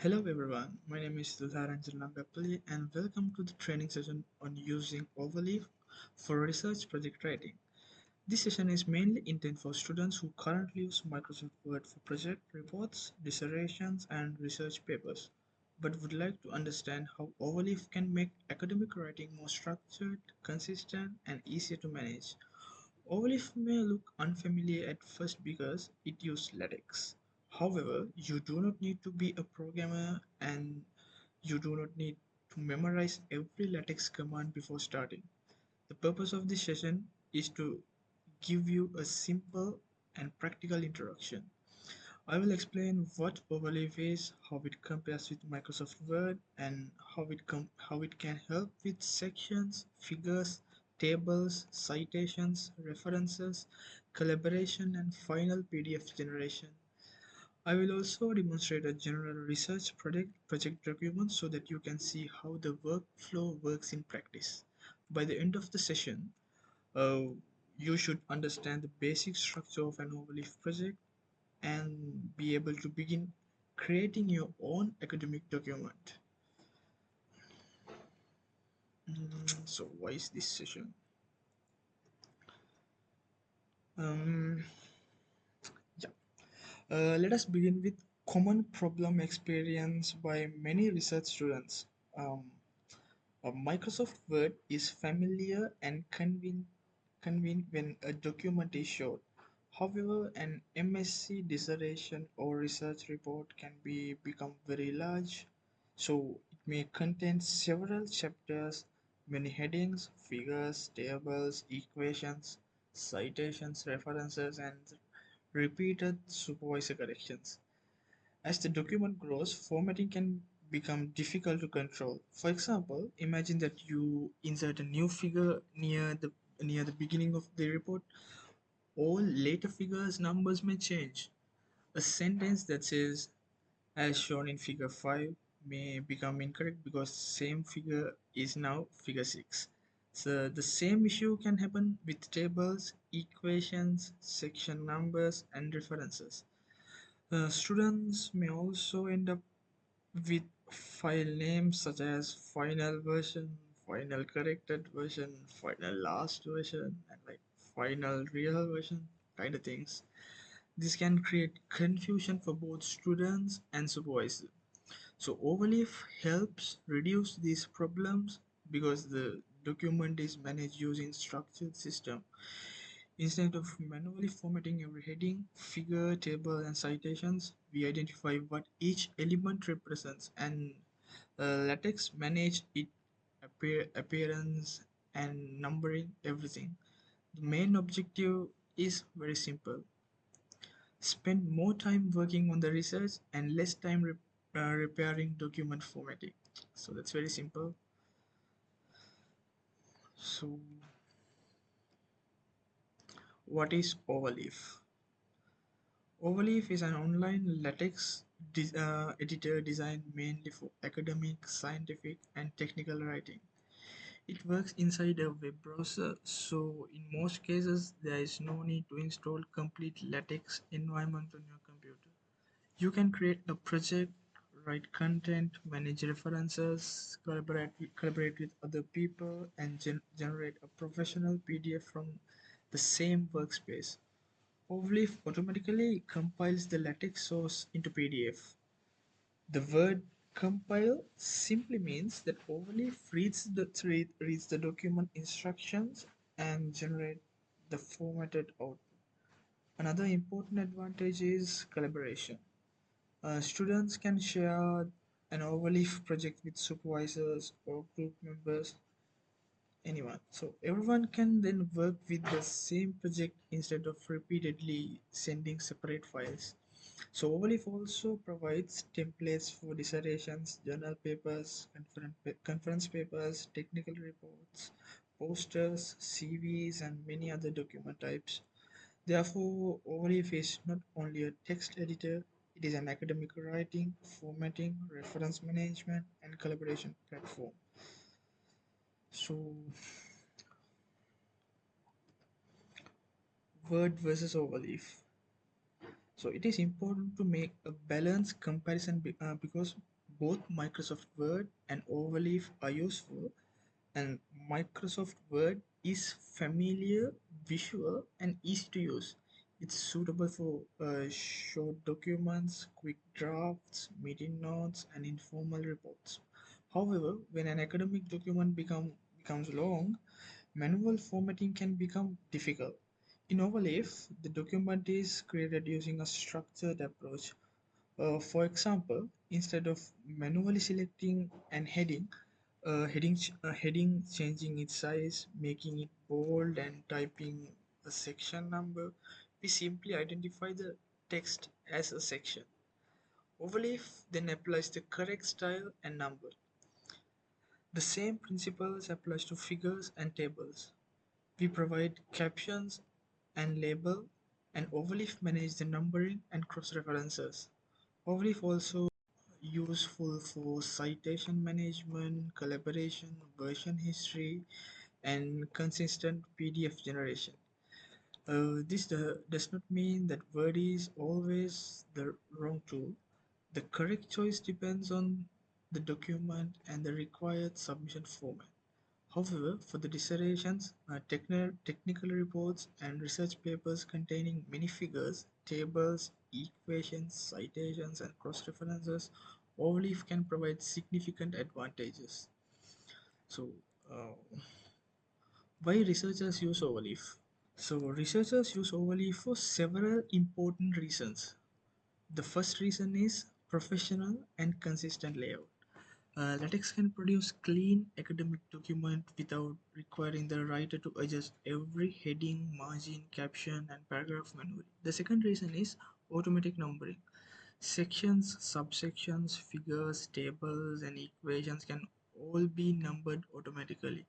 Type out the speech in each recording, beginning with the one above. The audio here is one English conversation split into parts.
Hello everyone, my name is Nagapalli and welcome to the training session on using Overleaf for research project writing. This session is mainly intended for students who currently use Microsoft Word for project reports, dissertations, and research papers, but would like to understand how Overleaf can make academic writing more structured, consistent, and easier to manage. Overleaf may look unfamiliar at first because it uses LaTeX. However, you do not need to be a programmer and you do not need to memorize every LaTeX command before starting. The purpose of this session is to give you a simple and practical introduction. I will explain what Overleaf is, how it compares with Microsoft Word, and how it can help with sections, figures, tables, citations, references, collaboration, and final PDF generation. I will also demonstrate a general research project document so that you can see how the workflow works in practice. By the end of the session, uh, you should understand the basic structure of an Overleaf project and be able to begin creating your own academic document. So why is this session? Um, yeah. Let us begin with common problem experienced by many research students. Um, Microsoft Word is familiar and convenient when a document is short. However, an MSc dissertation or research report can become very large, so it may contain several chapters, many headings, figures, tables, equations, citations, references, and repeated supervisor corrections. As the document grows, formatting can become difficult to control. For example, imagine that you insert a new figure near the beginning of the report. All later figures numbers may change. A sentence that says as shown in figure 5 may become incorrect because same figure is now figure 6. So the same issue can happen with tables, equations, section numbers, and references. Students may also end up with file names such as final version, final corrected version, final last version, and like final real version kind of things. This can create confusion for both students and supervisors. So Overleaf helps reduce these problems because the document is managed using structured system. Instead of manually formatting every heading, figure, table, and citations, we identify what each element represents and LaTeX manage it appearance and numbering everything. The main objective is very simple. Spend more time working on the research and less time repairing document formatting. So that's very simple. So what is Overleaf? Overleaf is an online LaTeX editor designed mainly for academic, scientific, and technical writing. It works inside a web browser, so in most cases there is no need to install complete LaTeX environment on your computer. You can create a project, write content, manage references, collaborate with other people, and generate a professional PDF from the same workspace. Overleaf automatically compiles the LaTeX source into PDF. The word compile simply means that Overleaf reads the document instructions and generate the formatted output. Another important advantage is collaboration. Students can share an Overleaf project with supervisors or group members, anyone. So everyone can then work with the same project instead of repeatedly sending separate files. So Overleaf also provides templates for dissertations, journal papers, conference papers, technical reports, posters, CVs, and many other document types. Therefore, Overleaf is not only a text editor, it is an academic writing, formatting, reference management, and collaboration platform. So, Word versus Overleaf. So, it is important to make a balanced comparison because both Microsoft Word and Overleaf are useful, and Microsoft Word is familiar, visual, and easy to use. It's suitable for short documents, quick drafts, meeting notes, and informal reports. However, when an academic document becomes long, manual formatting can become difficult. In Overleaf, the document is created using a structured approach. For example, instead of manually selecting an heading changing its size, making it bold, and typing a section number, we simply identify the text as a section. Overleaf then applies the correct style and number. The same principles applies to figures and tables. We provide captions and label, and Overleaf manage the numbering and cross references. Overleaf also useful for citation management, collaboration, version history, and consistent PDF generation. This does not mean that Word is always the wrong tool. The correct choice depends on the document and the required submission format. However, for the dissertations, technical reports, and research papers containing many figures, tables, equations, citations, and cross references, Overleaf can provide significant advantages. So, uh, why researchers use Overleaf? So, researchers use Overleaf for several important reasons. The first reason is professional and consistent layout. LaTeX can produce clean academic document without requiring the writer to adjust every heading, margin, caption, and paragraph manually. The second reason is automatic numbering. Sections, subsections, figures, tables, and equations can all be numbered automatically.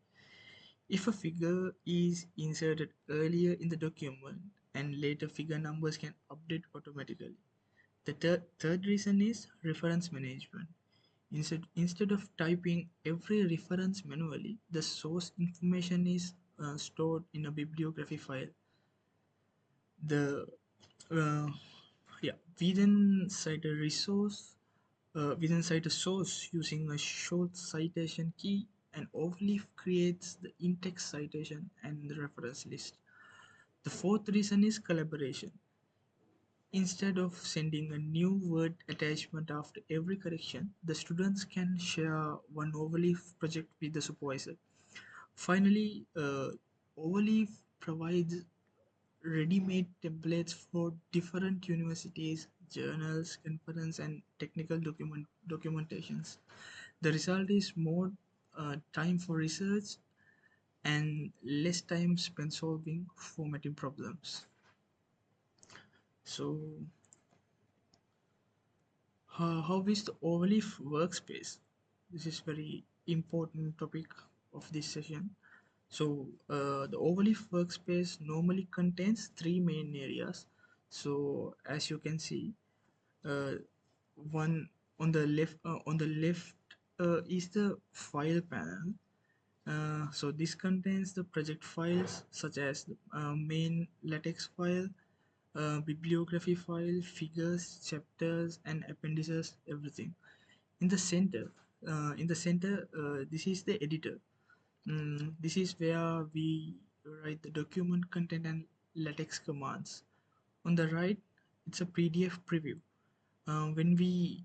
If a figure is inserted earlier in the document, and later figure numbers can update automatically. The third reason is reference management. Instead of typing every reference manually, the source information is stored in a bibliography file. The uh, yeah, we then cite a resource. We then cite a source using a short citation key, and Overleaf creates the in-text citation and the reference list. The fourth reason is collaboration. Instead of sending a new word attachment after every correction, the students can share one Overleaf project with the supervisor. Finally, Overleaf provides ready-made templates for different universities, journals, conference, and technical documentations. The result is more time for research and less time spent solving formatting problems. So, how is the Overleaf workspace? This is very important topic of this session. So the Overleaf workspace normally contains three main areas. So as you can see, uh, one on the left is the file panel. So this contains the project files such as the main LaTeX file, bibliography file, figures, chapters, and appendices, everything. In the center, this is the editor. This is where we write the document content and LaTeX commands. On the right, it's a PDF preview. When we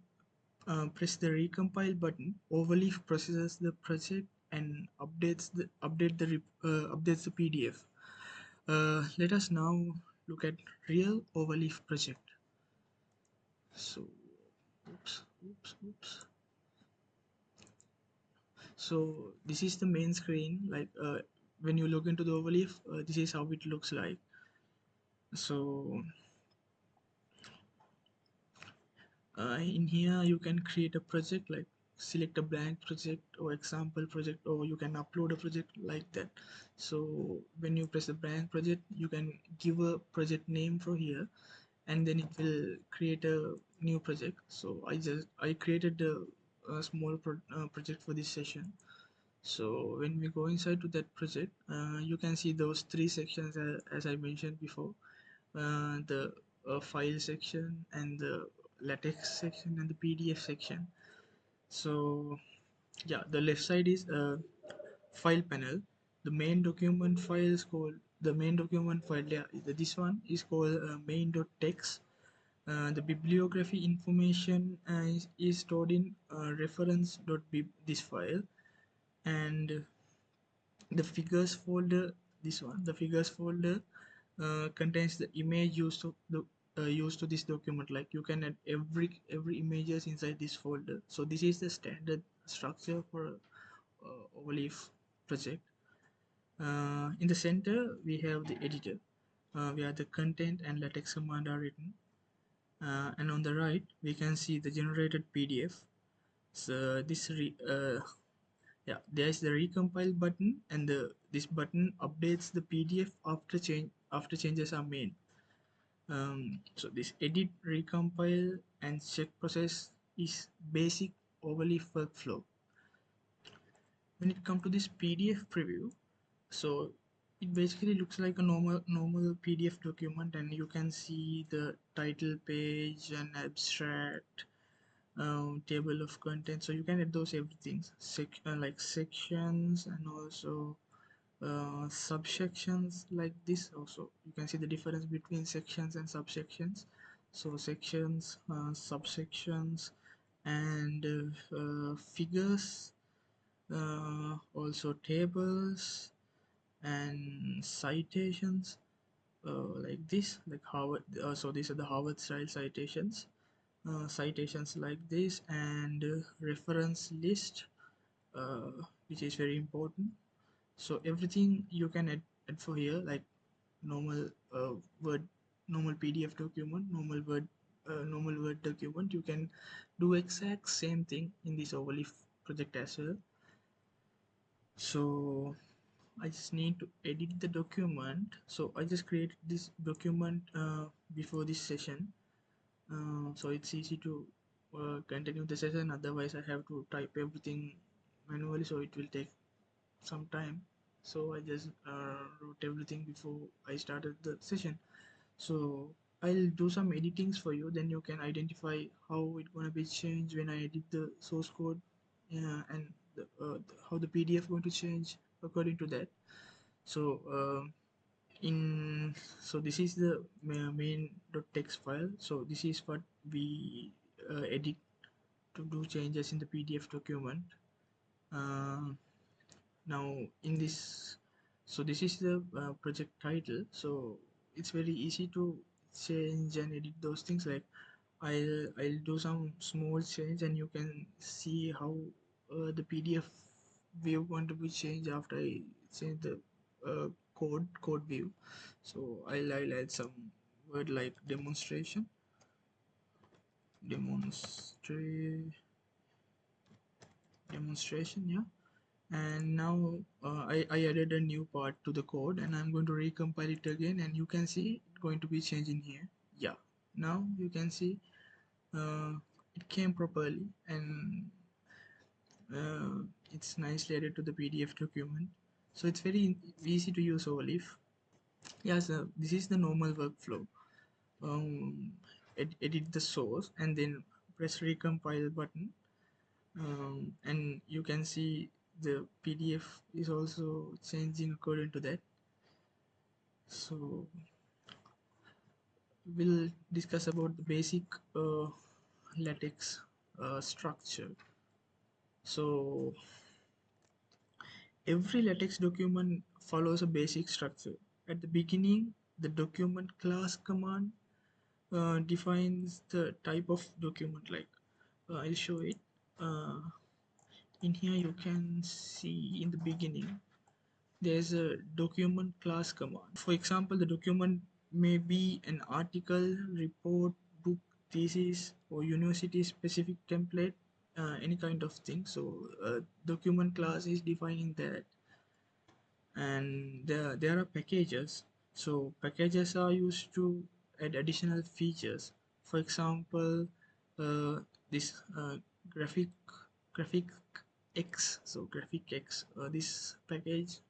press the recompile button, Overleaf processes the project and updates the PDF. Let us now look at real Overleaf project. So, oops. So this is the main screen. Like when you look into the Overleaf, this is how it looks like. So in here you can create a project, like select a blank project or example project, or you can upload a project like that. So when you press the blank project, you can give a project name from here, and then it will create a new project. So I created a small project for this session. So when we go inside to that project, you can see those three sections as I mentioned before. The file section, and the LaTeX section, and the PDF section. So yeah, the left side is a file panel. The main document file is called the main document file. Yeah, this one is called main.txt. The bibliography information is stored in references.bib, this file, and the figures folder, this one, the figures folder contains the image used to the used to this document. Like you can add every images inside this folder. So this is the standard structure for Overleaf project. In the center we have the editor where the content and latex command are written, and on the right we can see the generated PDF. So yeah, there's the recompile button, and this button updates the PDF after changes are made. So this edit, recompile, and check process is basic Overleaf workflow. When it comes to this PDF preview, so it basically looks like a normal PDF document, and you can see the title page and abstract, table of content. So you can add those everything, like sections, and also subsections like this. Also you can see the difference between sections and subsections. So sections, subsections, and figures, also tables and citations, like this, like Harvard. So these are the Harvard style citations, citations like this, and reference list, uh, which is very important. So everything you can add for here, like normal word, normal PDF document, normal word document. You can do exact same thing in this Overleaf project as well. So I just need to edit the document. So I just created this document before this session, so it's easy to continue the session. Otherwise I have to type everything manually, so it will take some time. So I just wrote everything before I started the session. So I'll do some editings for you, then you can identify how it gonna be changed when I edit the source code, and how the PDF going to change according to that. So in so this is the main.txt file. So this is what we edit to do changes in the PDF document. Uh, Now in this, so this is the project title. So it's very easy to change and edit those things. Like I'll do some small change, and you can see how the PDF view going to be changed after I change the code view. So I'll add some word like demonstrate demonstration, yeah. And now I added a new part to the code, and I'm going to recompile it again, and you can see it going to be changing here. Yeah, now you can see uh, it came properly, and it's nicely added to the PDF document. So it's very easy to use Overleaf. Yeah, so this is the normal workflow. um, Edit the source and then press recompile button, and you can see the PDF is also changing according to that. So we'll discuss about the basic latex structure. So every latex document follows a basic structure. At the beginning, the document class command defines the type of document. Like I'll show it. uh, in here you can see in the beginning there's a document class command. For example, the document may be an article, report, book, thesis, or university specific template, any kind of thing. So document class is defining that. And there are packages. So packages are used to add additional features. For example, this graphic X. So graphic X, this package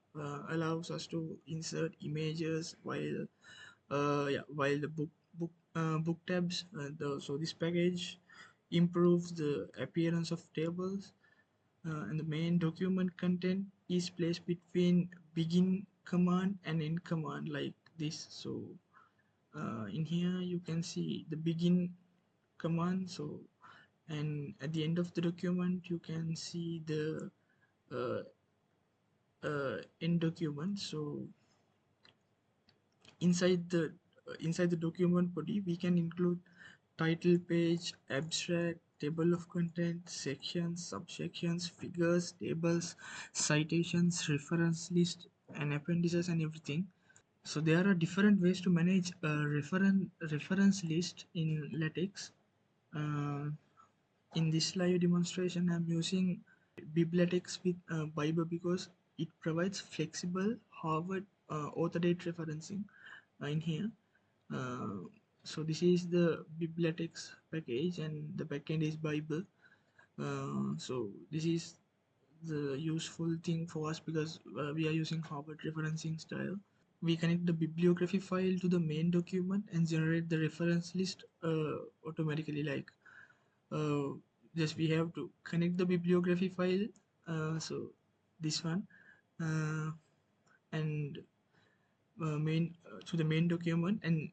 allows us to insert images while while the book tabs. So this package improves the appearance of tables, and the main document content is placed between begin command and end command like this. So in here you can see the begin command. So and at the end of the document you can see the uh, end document. So inside the document body we can include title page, abstract, table of content, sections, subsections, figures, tables, citations, reference list, and appendices and everything. So there are different ways to manage a reference list in LaTeX. Um, in this live demonstration, I'm using BibLaTeX with Bible because it provides flexible Harvard author date referencing in here. Uh, so this is the BibLaTeX package, and the backend is Bible. So this is the useful thing for us because we are using Harvard referencing style. We connect the bibliography file to the main document and generate the reference list automatically. Like uh, just we have to connect the bibliography file. So this one uh, and main to the main document and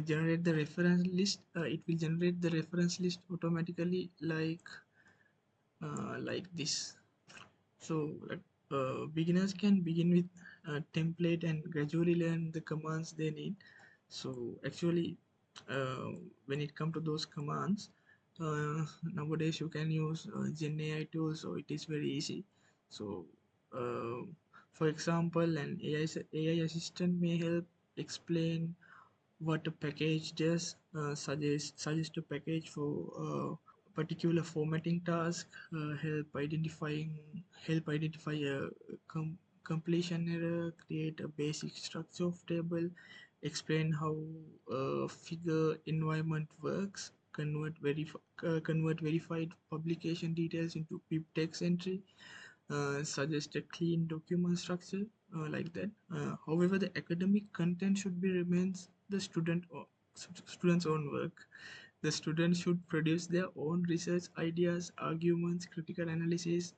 generate the reference list. It will generate the reference list automatically like this. So beginners can begin with a template and gradually learn the commands they need. So actually, when it comes to those commands, nowadays you can use Gen AI tools, so it is very easy. So, uh, for example, an AI assistant may help explain what a package does, suggest a package for particular formatting task, help identify a completion error, create a basic structure of table, explain how figure environment works, convert verified publication details into pip text entry, suggest a clean document structure like that. However, the academic content should be remains the student's own work. The student should produce their own research ideas, arguments, critical analysis,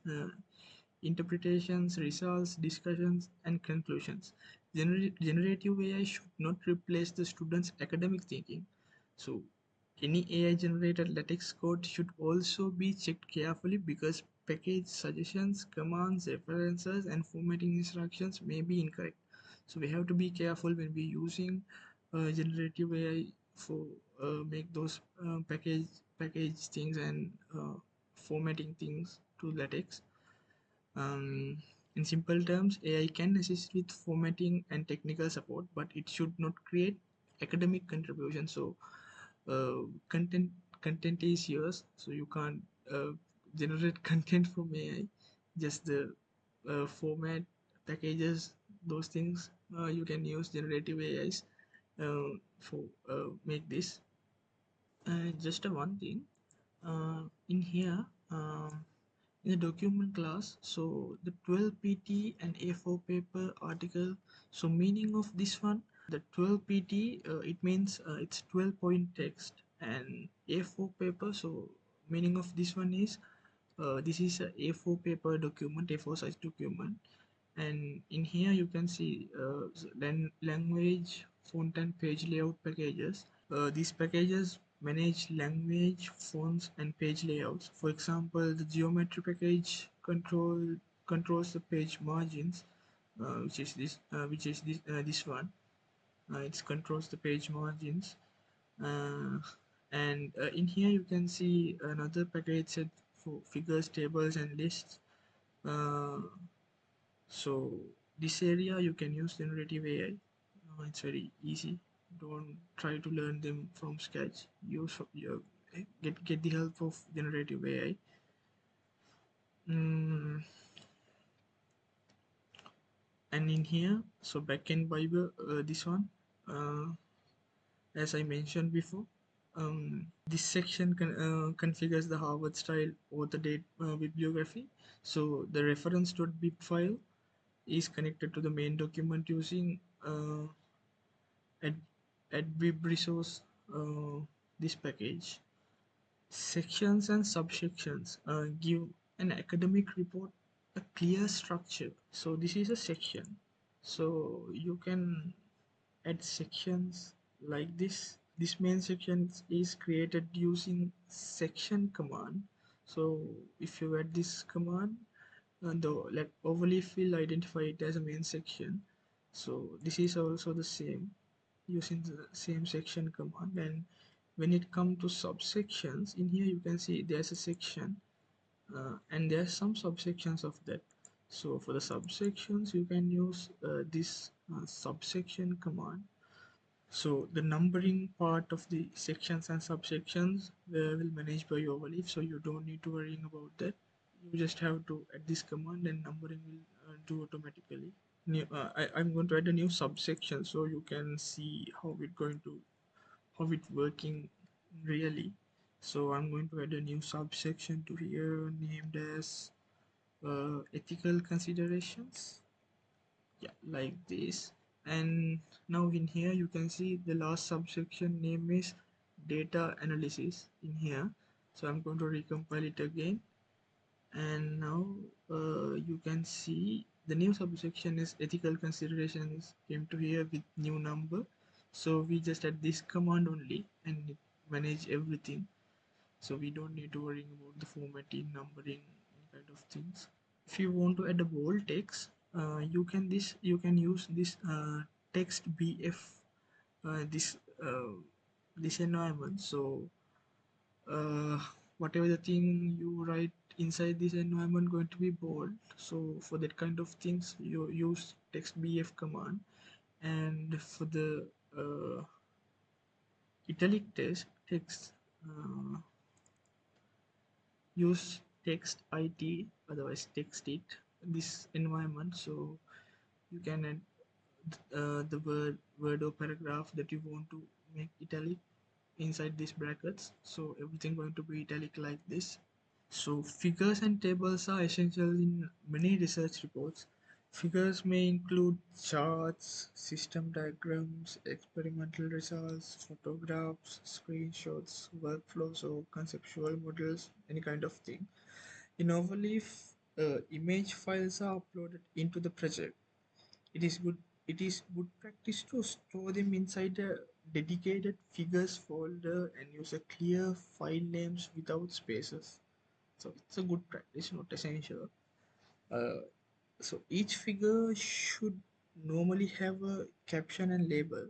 interpretations, results, discussions, and conclusions. Generative AI should not replace the student's academic thinking. So, any AI generated LaTeX code should also be checked carefully because package suggestions, commands, references, and formatting instructions may be incorrect. So, we have to be careful when we're using generative AI for make those package things and formatting things to LaTeX. In simple terms, AI can assist with formatting and technical support, but it should not create academic contribution. So, uh, content content is yours, so you can't generate content from AI. Just the format, packages, those things you can use generative AIs for make this. Just one thing in here. In the document class, so the 12 pt and A4 paper article. So meaning of this one, the 12 pt it means it's 12 point text, and A4 paper, so meaning of this one is this is a A4 paper document, A4 size document, and in here you can see language, font and page layout packages. These packages manage language, fonts, and page layouts. For example, the geometry package controls the page margins, which is this one. It controls the page margins, uh, and in here you can see another package set for figures, tables, and lists. Uh, so this area you can use generative AI. It's very easy. Don't try to learn them from scratch. Get the help of generative AI. Mm, and in here, so backend Bible, this one, uh, as I mentioned before, this section configures the Harvard style author date bibliography. So the reference.bib file is connected to the main document using at bib resource, this package. Sections and subsections give an academic report a clear structure. So this is a section. So you can add sections like this. This main section is created using section command. So if you add this command, the like overleaf will identify it as a main section. So this is also the same using the same section command. And when it comes to subsections, in here you can see there's a section, and there's some subsections of that. So for the subsections you can use this subsection command. So the numbering part of the sections and subsections will manage by Overleaf, so you don't need to worrying about that. You just have to add this command and numbering will do automatically. I'm going to add a new subsection so you can see how it working really. So I'm going to add a new subsection to here named as ethical considerations. Yeah, like this. And now in here you can see the last subsection name is data analysis in here. So I'm going to recompile it again, and now you can see the new subsection is ethical considerations came to here with new number. So we just add this command only and it manage everything, so we don't need to worry about the formatting, numbering, any kind of things. If you want to add a bold text, you can use this text bf, this uh, this environment. So uh, whatever the thing you write inside this environment going to be bold. So for that kind of things you use text bf command. And for the italic text, use text it, otherwise text it, this environment. So you can add the word or paragraph that you want to make italic inside these brackets, so everything going to be italic like this. So figures and tables are essential in many research reports. Figures may include charts, system diagrams, experimental results, photographs, screenshots, workflows, or conceptual models, any kind of thing. In Overleaf, image files are uploaded into the project. It is good. It is good practice to store them inside a dedicated figures folder and use a clear file names without spaces. So it's a good practice, not essential. Uh, so each figure should normally have a caption and label.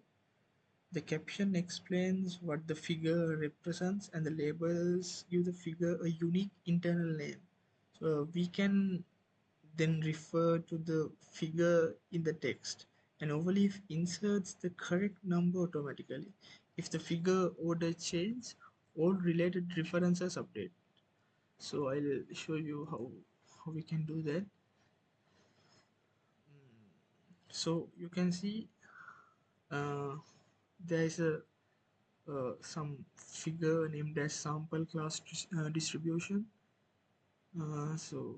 The caption explains what the figure represents, and the labels give the figure a unique internal name. So we can then refer to the figure in the text. And Overleaf inserts the correct number automatically. If the figure order changes, all related references update. So I'll show you how we can do that. So you can see uh, there is a some figure named as sample class distribution. So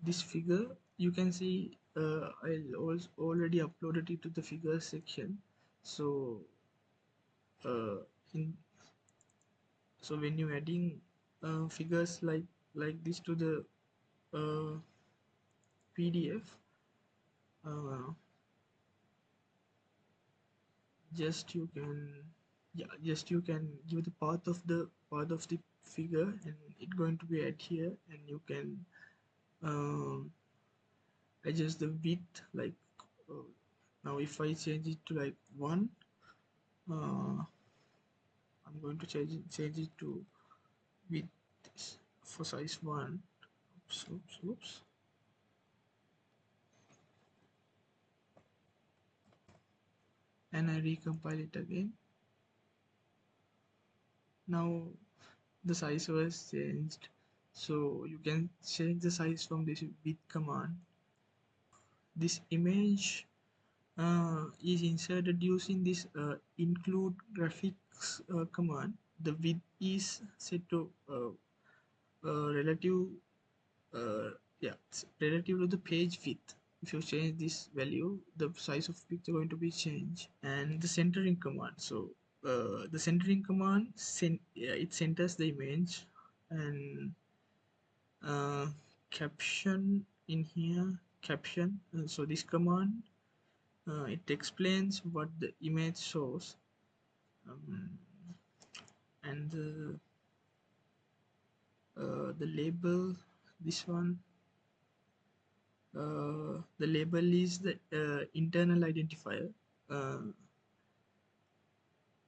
this figure you can see, I'll also already uploaded it to the figure section. So uh, in so when you adding figures like this to the uh, PDF, uh, just you can just you can give the path of the figure, and it going to be at here, and you can um, adjust the width like uh, now if I change it to like 1, uh, I'm going to change it to width for size 1. Oops. And I recompile it again. Now the size was changed, so you can change the size from this width command. This image is inserted using this include graphics command. The width is set to relative relative to the page width. If you change this value, the size of picture going to be changed. And the centering command. So the centering command it centers the image, and uh, caption in here, caption. So this command it explains what the image shows, um, and the label, this one, the label is the internal identifier. Uh,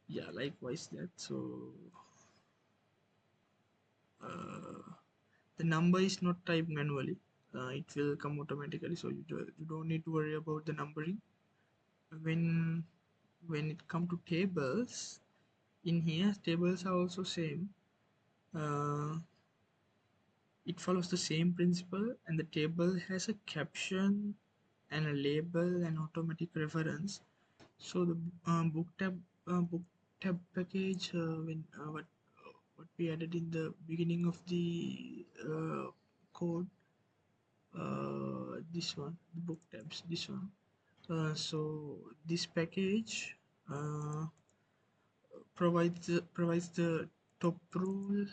yeah, likewise that. So uh, the number is not typed manually. It will come automatically, so you don't need to worry about the numbering. When it come to tables, in here tables are also same. Uh, it follows the same principle, and the table has a caption and a label and automatic reference. So the book tab package, what we added in the beginning of the code, this one, the book tabs, this one. So this package uh, provides the top rule,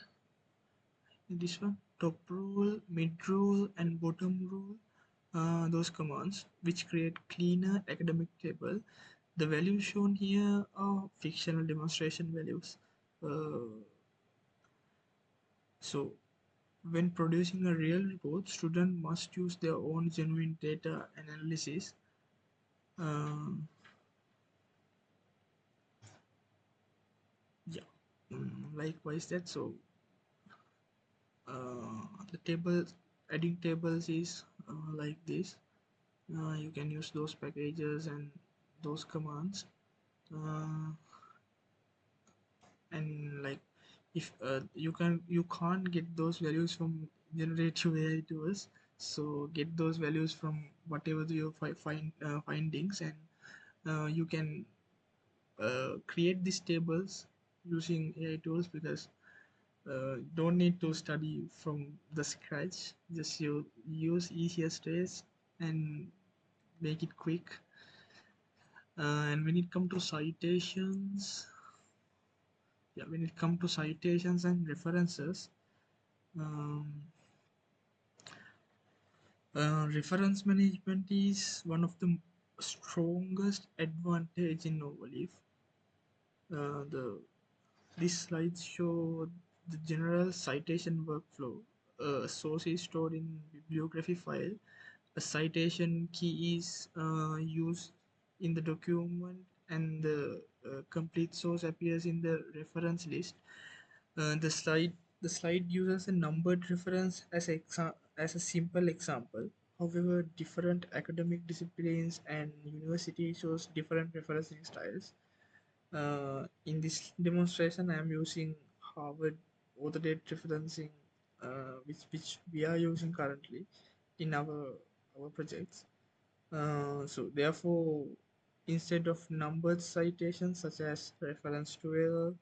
this one, top rule, mid rule, and bottom rule. Those commands which create cleaner academic table. The values shown here are fictional demonstration values. Uh, so when producing a real report, student must use their own genuine data and analysis. Um, yeah, likewise that. So the tables, adding tables is like this. You can use those packages and those commands. Uh, and like if you can't get those values from generative AI tools, so get those values from whatever your findings, and you can create these tables using AI tools, because don't need to study from the scratch. Just you use easiest ways and make it quick. And when it comes to citations, yeah, when it comes to citations and references, um, reference management is one of the strongest advantage in Overleaf. The These slides show the general citation workflow. A source is stored in bibliography file. A citation key is used in the document, and the complete source appears in the reference list. The slide uses a numbered reference as a simple example. However, different academic disciplines and university shows different referencing styles. In this demonstration, I am using Harvard author-date referencing, which we are using currently in our projects. So therefore, instead of numbered citations such as reference 12,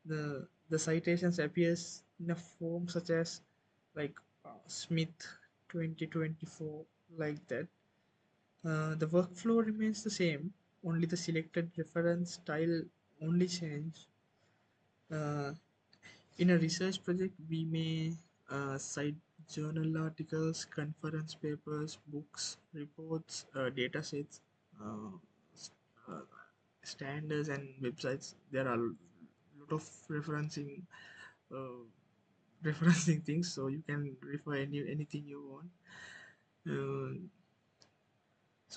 the citations appears in a form such as like Smith 2024, like that. The workflow remains the same, only the selected reference style only change. Uh, in a research project, we may cite journal articles, conference papers, books, reports, data sets, uh, uh, standards, and websites. There are a lot of uh, referencing things, so you can refer anything you want.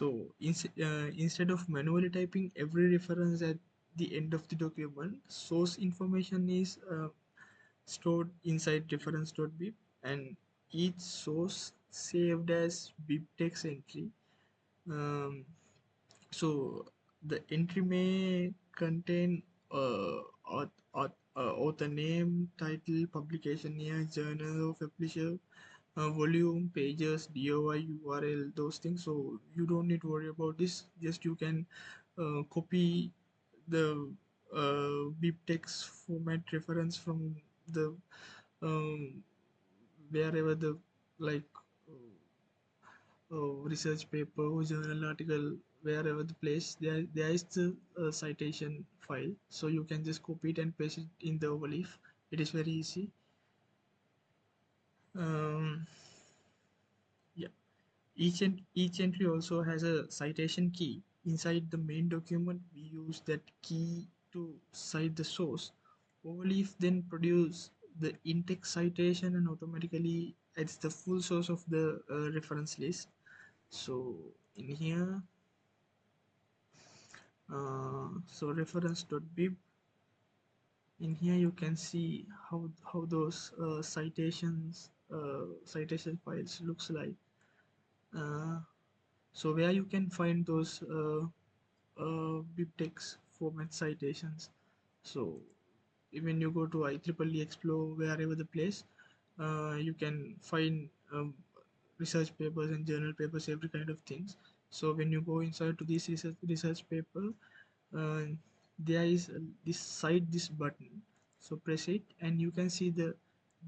Uh, instead of manually typing every reference at the end of the document, source information is stored inside reference.bib, and each source saved as bibtex entry. Um, so the entry may contain author name, title, publication year, journal of publisher, volume, pages, DOI, URL, those things. So you don't need to worry about this. Just you can copy the bibtex format reference from the um, wherever the like research paper or journal article wherever the place there is the citation file, so you can just copy it and paste it in the overleaf. It is very easy. um, yeah, each entry also has a citation key. Inside the main document, we use that key to cite the source. Overleaf then produce the in-text citation and automatically adds the full source of the reference list. So in here, so reference.bib, in here you can see how those citation files looks like. uh, so where you can find those bibtex format citations. So when you go to IEEE Explore, wherever the place, you can find research papers and journal papers, every kind of things. So when you go inside to this research paper, uh, there is this side this button. So press it and you can see the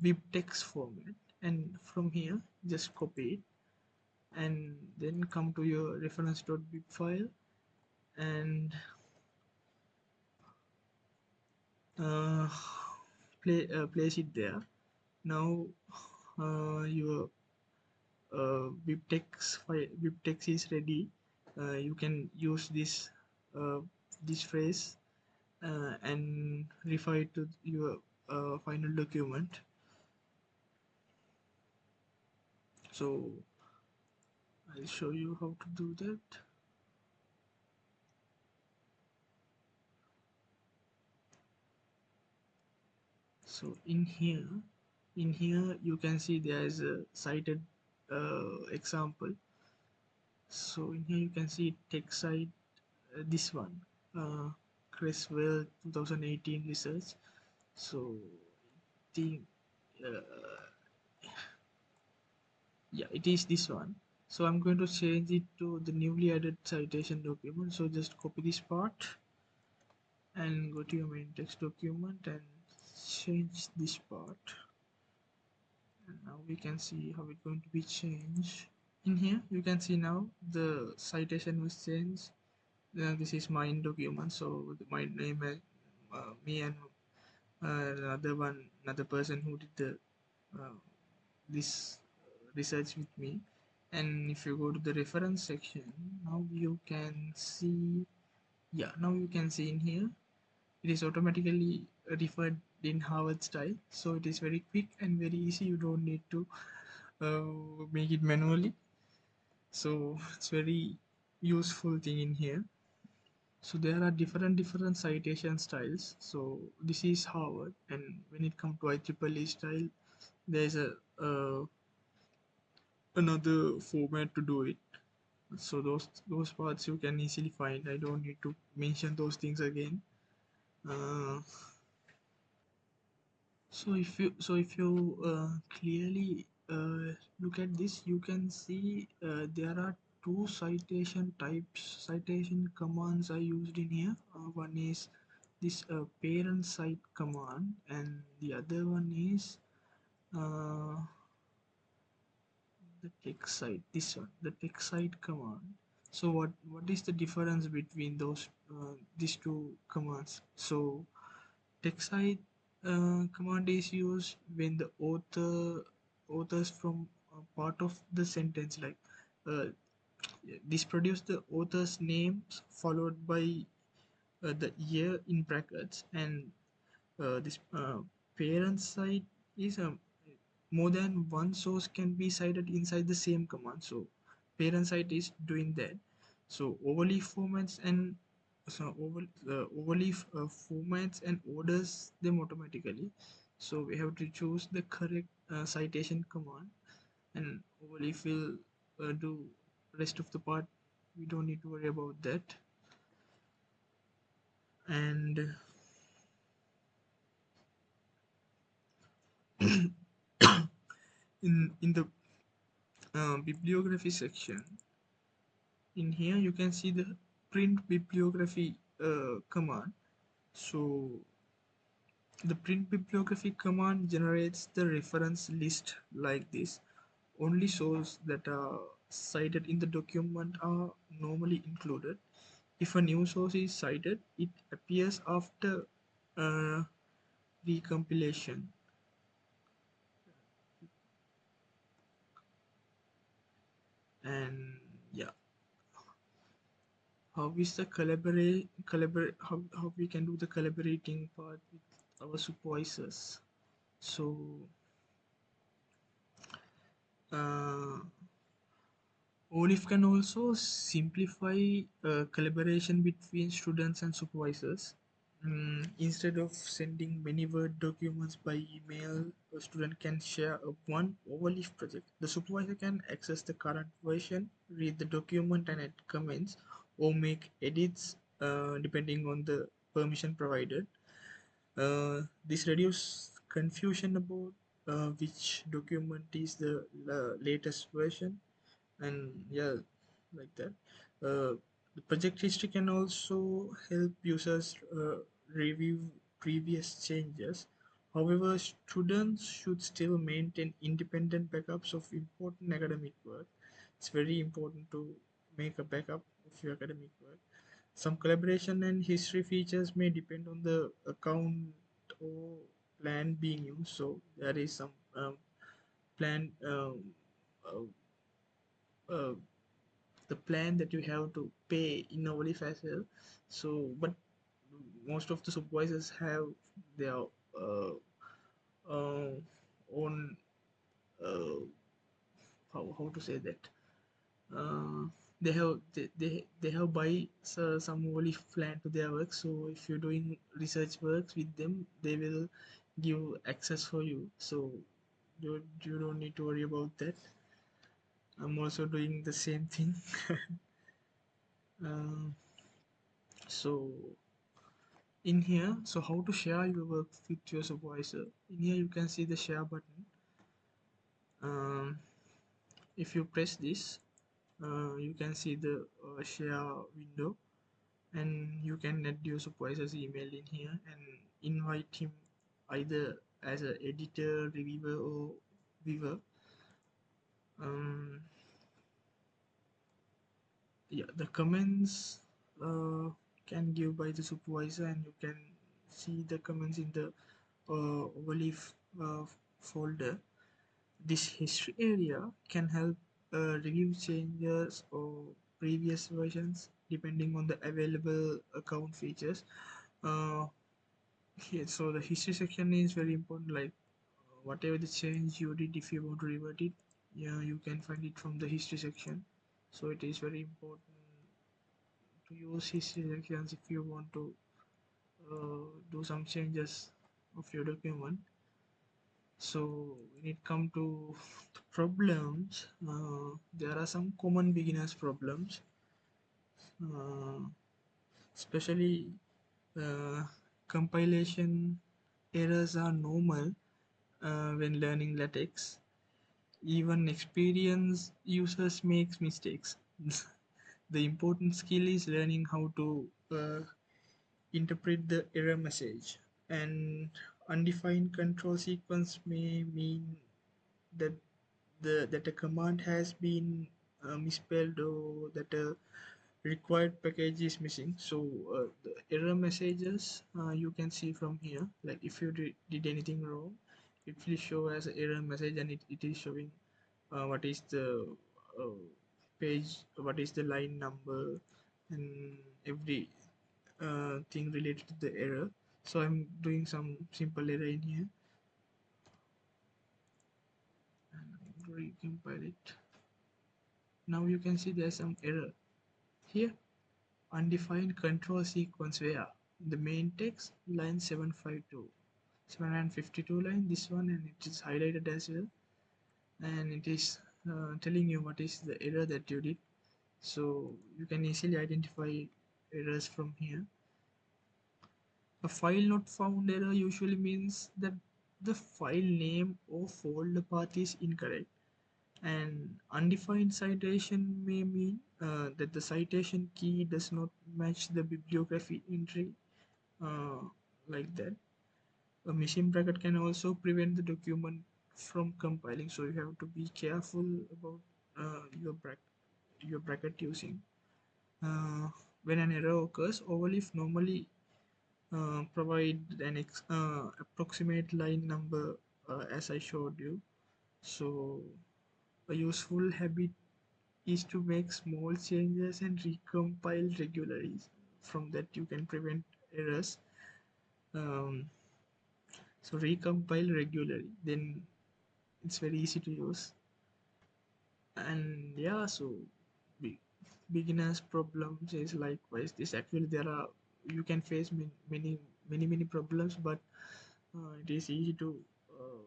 bibtex format, and from here just copy it and then come to your reference.bib file and uh, place it there. Now your bibtex is ready. You can use uh, this phrase and refer it to your final document. So I'll show you how to do that. So in here you can see there is a cited example. So in here you can see text site, this one, uh, Creswell 2018 research. So the yeah, it is this one. So I'm going to change it to the newly added citation document. So just copy this part and go to your main text document and change this part. And now we can see how it's going to be changed. In here you can see now the citation was changed. This is mine document, so my name and me and another person who did the uh, this research with me. And if you go to the reference section, now you can see, yeah, now you can see in here it is automatically referred in Harvard style, so it is very quick and very easy. You don't need to make it manually, so it's very useful thing in here. So there are different citation styles. So this is Harvard, and when it comes to IEEE style, there's a another format to do it. So those parts you can easily find. I don't need to mention those things again. Uh, so if you clearly look at this, you can see there are two citation types, citation commands are used in here. One is this parent cite command, and the other one is uh, the text cite. This one, the text cite command. So what is the difference between those these two commands? So text cite command is used when the authors from a part of the sentence, like uh, this produce the author's names followed by the year in brackets, and this parent site is more than one source can be cited inside the same command. So parent site is doing that. So overleaf formats and overleaf formats and orders them automatically. So we have to choose the correct citation command, and overleaf will do rest of the part. We don't need to worry about that. And in the bibliography section, in here you can see the print bibliography command. So the print bibliography command generates the reference list like this. Only sources that are cited in the document are normally included. If a new source is cited, it appears after uh, recompilation. And yeah, how is the collaborate how we can do the collaborating part with our supervisors. So uh, OLIF can also simplify collaboration between students and supervisors. Instead of sending many Word documents by email, a student can share a one Overleaf project. The supervisor can access the current version, read the document and add comments, or make edits depending on the permission provided. This reduces confusion about which document is the latest version, and yeah, like that. The project history can also help users review previous changes. However, students should still maintain independent backups of important academic work. It's very important to make a backup of your academic work. Some collaboration and history features may depend on the account or plan being used. So there is some plan uh, uh, the plan that you have to pay in Overleaf as well. So, but most of the supervisors have their uh, uh, own how to say that they have buy some Overleaf plan to their work. So if you're doing research works with them, they will give access for you. So you don't need to worry about that. I'm also doing the same thing. Um, so in here, so how to share your work with your supervisor. In here you can see the share button. um, if you press this, you can see the share window, and you can add your supervisor's email in here and invite him either as an editor, reviewer, or viewer. um, yeah, the comments can give by the supervisor, and you can see the comments in the Overleaf folder. This history area can help review changes or previous versions depending on the available account features. Uh, Here, so the history section is very important. Like whatever the change you did, if you want to revert it, yeah, you can find it from the history section. So it is very important to use history sections if you want to do some changes of your document. So when it comes to the problems, there are some common beginners problems, uh, especially uh, compilation errors are normal when learning LaTeX. Even experienced users make mistakes. The important skill is learning how to interpret the error message. And undefined control sequence may mean that that a command has been misspelled, or that a required package is missing. So the error messages you can see from here. Like if you did anything wrong, it will show as an error message, and it is showing what is the uh, page, what is the line number, and every thing related to the error. So I'm doing some simple error in here and recompile it. Now you can see there's some error here. Undefined control sequence where the main text line 752, 752 line, this one, and it is highlighted as well, and it is telling you what is the error that you did. So you can easily identify errors from here. A file not found error usually means that the file name or folder path is incorrect. And undefined citation may mean that the citation key does not match the bibliography entry, uh, like that. A missing bracket can also prevent the document from compiling, so you have to be careful about your bracket using. Uh, when an error occurs, Overleaf normally provide an approximate line number as I showed you. So a useful habit is to make small changes and recompile regularly. From that you can prevent errors. Um, so recompile regularly, then it's very easy to use. And yeah, so be, beginners problems is likewise this. Actually there are, you can face many problems, but it is easy to uh,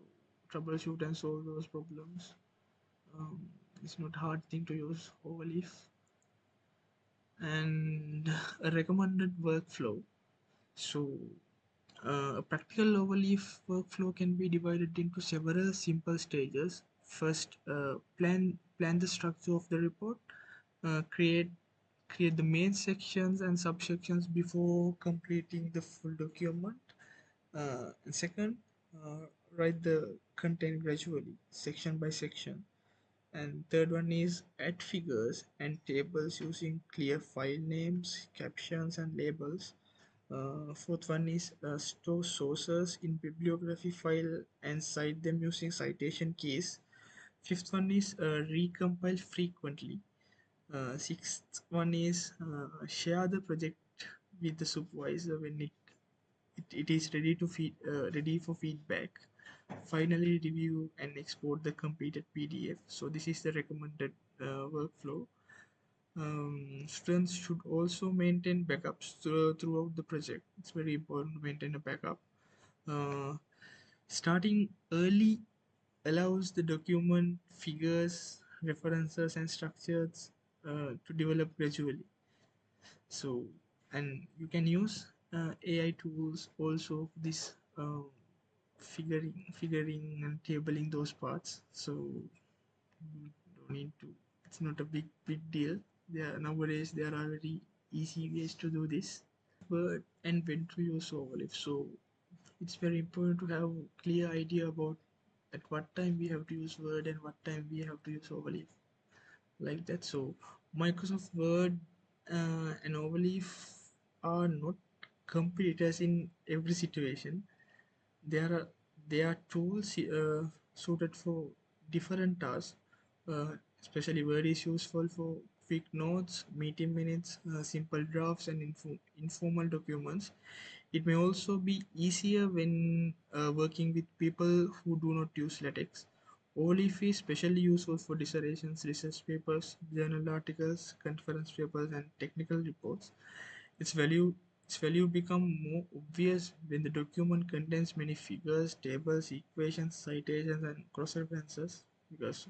troubleshoot and solve those problems. um, it's not hard thing to use Overleaf. And a recommended workflow. So a practical Overleaf workflow can be divided into several simple stages. First, plan the structure of the report. Create the main sections and subsections before completing the full document. And second, uh, write the content gradually, section by section. And third one is add figures and tables using clear file names, captions, and labels. Fourth one is store sources in bibliography file and cite them using citation keys. Fifth one is recompile frequently. Sixth one is share the project with the supervisor when it is ready for feedback. Finally, review and export the completed PDF. So this is the recommended workflow. Students should also maintain backups throughout the project. It's very important to maintain a backup. Uh, Starting early allows the document, figures, references, and structures to develop gradually. So, and you can use AI tools also for this figuring and tabling those parts. So you don't need to. It's not a big deal. Nowadays there are very easy ways to do this. But and when to use Overleaf. So it's very important to have clear idea about at what time we have to use Word and what time we have to use Overleaf, like that. So Microsoft Word and Overleaf are not competitors in every situation. There are tools suited for different tasks. Especially Word is useful for quick notes, meeting minutes, simple drafts, and informal documents. It may also be easier when working with people who do not use LaTeX. OLIF is specially useful for dissertations, research papers, journal articles, conference papers, and technical reports. Its value its value become more obvious when the document contains many figures, tables, equations, citations, and cross references. Because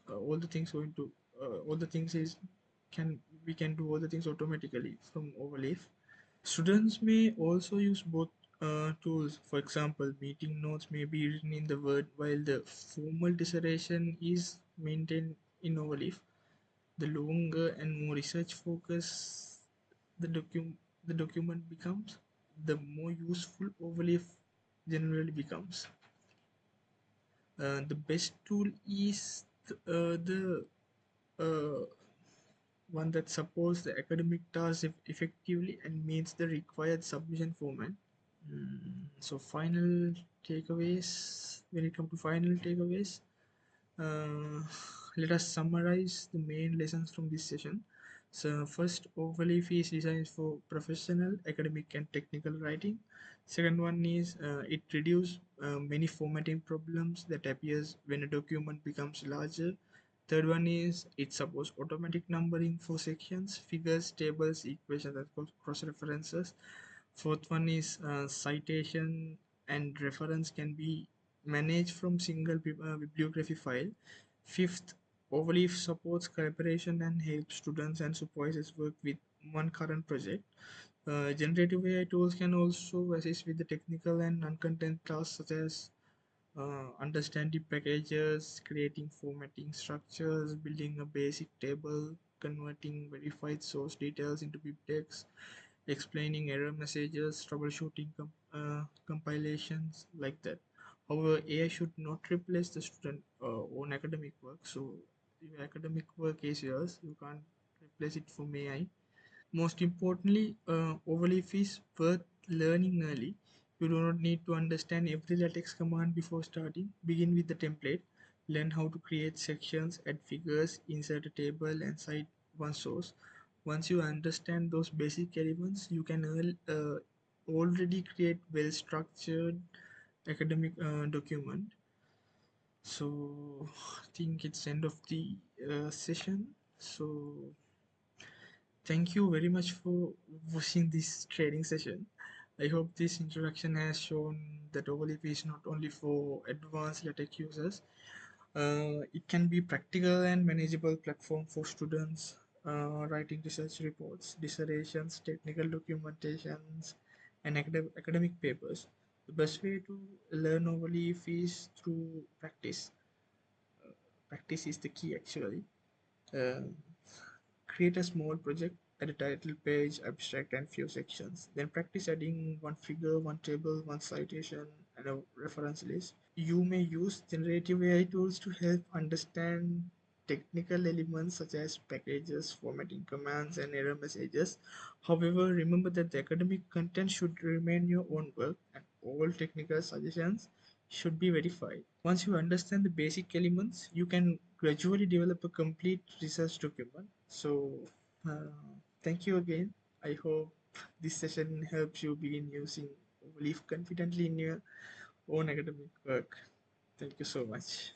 all the things going to all the things is can we can do all the things automatically from Overleaf. Students may also use both tools. For example, meeting notes may be written in the Word while the formal dissertation is maintained in Overleaf. The longer and more research focused the document becomes, the more useful Overleaf generally becomes. The best tool is the uh, one that supports the academic task effectively and meets the required submission format. So final takeaways. When it comes to final takeaways, uh, let us summarize the main lessons from this session. So first, Overleaf is designed for professional, academic, and technical writing. Second one is it reduces many formatting problems that appears when a document becomes larger. Third one is it supports automatic numbering for sections, figures, tables, equations, and cross references. Fourth one is citation and reference can be managed from single bibliography file. Fifth, Overleaf supports collaboration and helps students and supervisors work with one current project. Generative AI tools can also assist with the technical and non-content tasks such as understanding packages, creating formatting structures, building a basic table, converting verified source details into bibtex, explaining error messages, troubleshooting compilations, like that. However, AI should not replace the student own academic work. So, your academic work is yours. You can't replace it from AI. Most importantly, Overleaf is worth learning early. You do not need to understand every LaTeX command before starting. Begin with the template. Learn how to create sections, add figures, insert a table, and cite one source. Once you understand those basic elements, you can already create well-structured academic document. So, I think it's end of the session. So, thank you very much for watching this training session. I hope this introduction has shown that Overleaf is not only for advanced LaTeX users. It can be practical and manageable platform for students writing research reports, dissertations, technical documentations, and academic papers. The best way to learn Overleaf is through practice. Practice is the key actually. Um, Create a small project, add a title page, abstract, and few sections. Then practice adding one figure, one table, one citation, and a reference list. You may use generative AI tools to help understand technical elements such as packages, formatting commands, and error messages. However, remember that the academic content should remain your own work, and all technical suggestions should be verified. Once you understand the basic elements, you can gradually develop a complete research document. So, uh, thank you again. I hope this session helps you begin using Leaf confidently in your own academic work. Thank you so much.